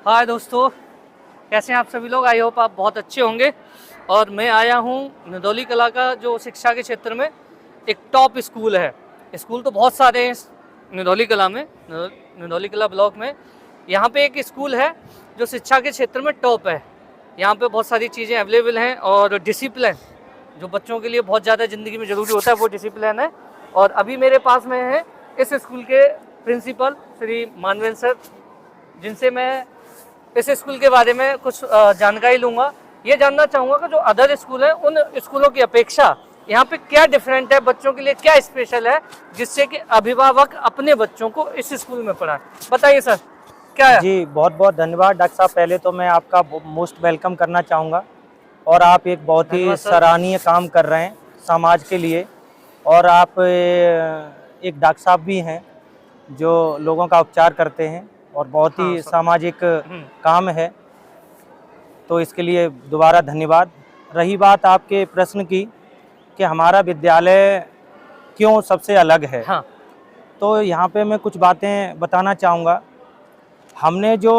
हाय दोस्तों, कैसे हैं आप सभी लोग। आई होप आप बहुत अच्छे होंगे। और मैं आया हूँ निदौली कला का जो शिक्षा के क्षेत्र में एक टॉप स्कूल है। स्कूल तो बहुत सारे हैं निदौली कला में, निदौली कला ब्लॉक में। यहाँ पे एक स्कूल है जो शिक्षा के क्षेत्र में टॉप है। यहाँ पे बहुत सारी चीज़ें अवेलेबल हैं और डिसिप्लिन जो बच्चों के लिए बहुत ज़्यादा ज़िंदगी में ज़रूरी होता है वो डिसिप्लिन है। और अभी मेरे पास में है इस स्कूल के प्रिंसिपल श्री मानवेंद्र सर, जिनसे मैं इस स्कूल के बारे में कुछ जानकारी लूँगा। ये जानना चाहूँगा कि जो अदर स्कूल हैं उन स्कूलों की अपेक्षा यहाँ पे क्या डिफरेंट है, बच्चों के लिए क्या स्पेशल है जिससे कि अभिभावक अपने बच्चों को इस स्कूल में पढ़ाएं। बताइए सर, क्या है? जी बहुत बहुत धन्यवाद डॉक्टर साहब। पहले तो मैं आपका मोस्ट वेलकम करना चाहूँगा और आप एक बहुत ही सराहनीय काम कर रहे हैं समाज के लिए। और आप एक डॉक्टर साहब भी हैं जो लोगों का उपचार करते हैं और बहुत ही सामाजिक काम है, तो इसके लिए दोबारा धन्यवाद। रही बात आपके प्रश्न की कि हमारा विद्यालय क्यों सबसे अलग है, हाँ। तो यहाँ पे मैं कुछ बातें बताना चाहूँगा। हमने जो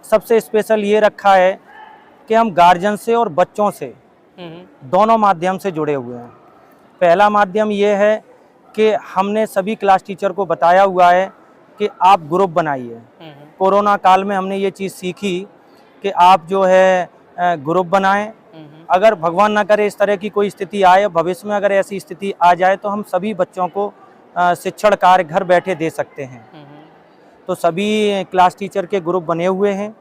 सबसे स्पेशल ये रखा है कि हम गार्जियन से और बच्चों से दोनों माध्यम से जुड़े हुए हैं। पहला माध्यम ये है कि हमने सभी क्लास टीचर को बताया हुआ है कि आप ग्रुप बनाइए। कोरोना काल में हमने ये चीज़ सीखी कि आप जो है ग्रुप बनाएं। अगर भगवान ना करे इस तरह की कोई स्थिति आए, भविष्य में अगर ऐसी स्थिति आ जाए तो हम सभी बच्चों को शिक्षण कार्य घर बैठे दे सकते हैं। तो सभी क्लास टीचर के ग्रुप बने हुए हैं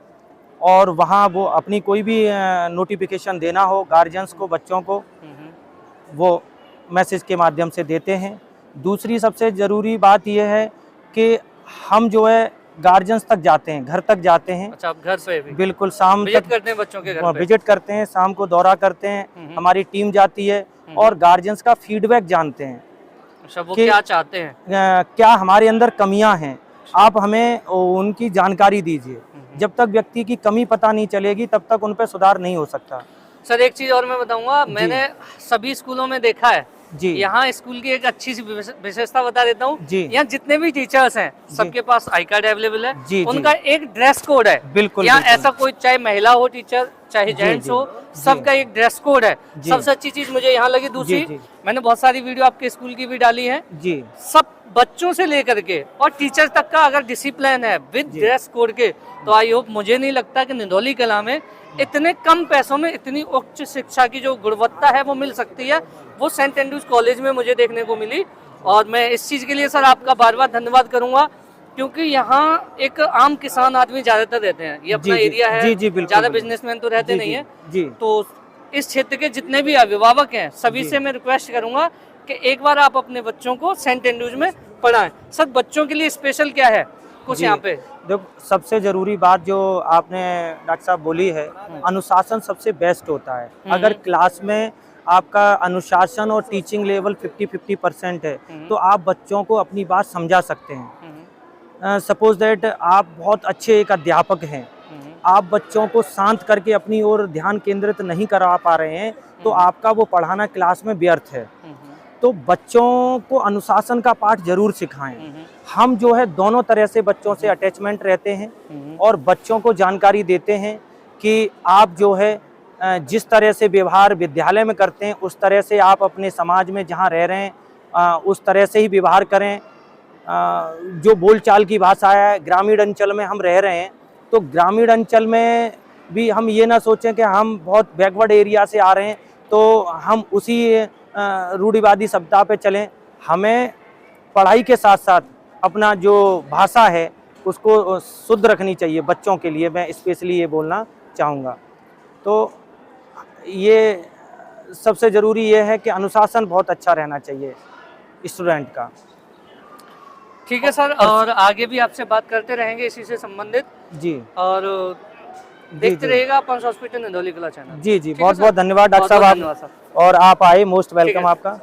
और वहाँ वो अपनी कोई भी नोटिफिकेशन देना हो गार्जियंस को, बच्चों को, वो मैसेज के माध्यम से देते हैं। दूसरी सबसे ज़रूरी बात यह है कि हम जो है गार्जियंस तक जाते हैं, घर तक जाते हैं। अच्छा, आप घर पे भी बिल्कुल शाम विजिट तक करते हैं बच्चों के घर पे? विजिट करते हैं, शाम को दौरा करते हैं, हमारी टीम जाती है और गार्जियंस का फीडबैक जानते हैं। अच्छा, वो क्या चाहते हैं, क्या हमारे अंदर कमियां हैं, आप हमें उनकी जानकारी दीजिए। जब तक व्यक्ति की कमी पता नहीं चलेगी तब तक उन पर सुधार नहीं हो सकता। सर एक चीज़ और मैं बताऊंगा, मैंने सभी स्कूलों में देखा है जी। यहाँ स्कूल की एक अच्छी सी विशेषता बता देता हूँ। जी। यहाँ जितने भी टीचर्स हैं सबके पास आई कार्ड अवेलेबल है। जी। उनका एक ड्रेस कोड है। बिल्कुल। यहाँ ऐसा कोई, चाहे महिला हो टीचर चाहे जेंट्स हो, सबका एक ड्रेस कोड है। सबसे अच्छी चीज मुझे यहाँ लगी। दूसरी, मैंने बहुत सारी वीडियो आपके स्कूल की भी डाली है जी। सब बच्चों से लेकर के और टीचर तक का अगर डिसिप्लिन है विद ड्रेस कोड के, तो आई होप, मुझे नहीं लगता कि निदौली कला में इतने कम पैसों में इतनी उच्च शिक्षा की जो गुणवत्ता है वो मिल सकती है। वो सेंट एंड्रूज कॉलेज में मुझे देखने को मिली। और मैं इस चीज़ के लिए सर आपका बार बार धन्यवाद करूंगा, क्योंकि यहाँ एक आम किसान आदमी ज़्यादातर रहते हैं, ये अपना एरिया है, ज़्यादा बिजनेसमैन तो रहते नहीं है। तो इस क्षेत्र के जितने भी अभिभावक हैं सभी से मैं रिक्वेस्ट करूंगा कि एक बार आप अपने बच्चों को सेंट एंड्रूज में पढ़ाएं। सर बच्चों के लिए स्पेशल क्या है कुछ यहाँ पे? देखो, सबसे जरूरी बात जो आपने डॉक्टर साहब बोली है, अनुशासन सबसे बेस्ट होता है। अगर क्लास में आपका अनुशासन और टीचिंग लेवल 50-50% है तो आप बच्चों को अपनी बात समझा सकते हैं। सपोज दैट आप बहुत अच्छे एक अध्यापक हैं, आप बच्चों को शांत करके अपनी ओर ध्यान केंद्रित नहीं करा पा रहे हैं तो आपका वो पढ़ाना क्लास में व्यर्थ है। तो बच्चों को अनुशासन का पाठ जरूर सिखाएं। हम जो है दोनों तरह से बच्चों से अटैचमेंट रहते हैं और बच्चों को जानकारी देते हैं कि आप जो है जिस तरह से व्यवहार विद्यालय में करते हैं उस तरह से आप अपने समाज में जहाँ रह रहे हैं उस तरह से ही व्यवहार करें। जो बोलचाल की भाषा है, ग्रामीण अंचल में हम रह रहे हैं तो ग्रामीण अंचल में भी हम ये ना सोचें कि हम बहुत बैकवर्ड एरिया से आ रहे हैं तो हम उसी रूढ़िवादी सभ्यता पे चलें। हमें पढ़ाई के साथ साथ अपना जो भाषा है उसको शुद्ध रखनी चाहिए बच्चों के लिए। मैं स्पेशली ये बोलना चाहूँगा। तो ये सबसे ज़रूरी ये है कि अनुशासन बहुत अच्छा रहना चाहिए स्टूडेंट का। ठीक है सर, और आगे भी आपसे बात करते रहेंगे इसी से संबंधित। जी। और देखते रहिएगा पंच हॉस्पिटल निदौली कला चैनल। जी। बहुत बहुत धन्यवाद डॉक्टर साहब, और आप आए, मोस्ट वेलकम आपका।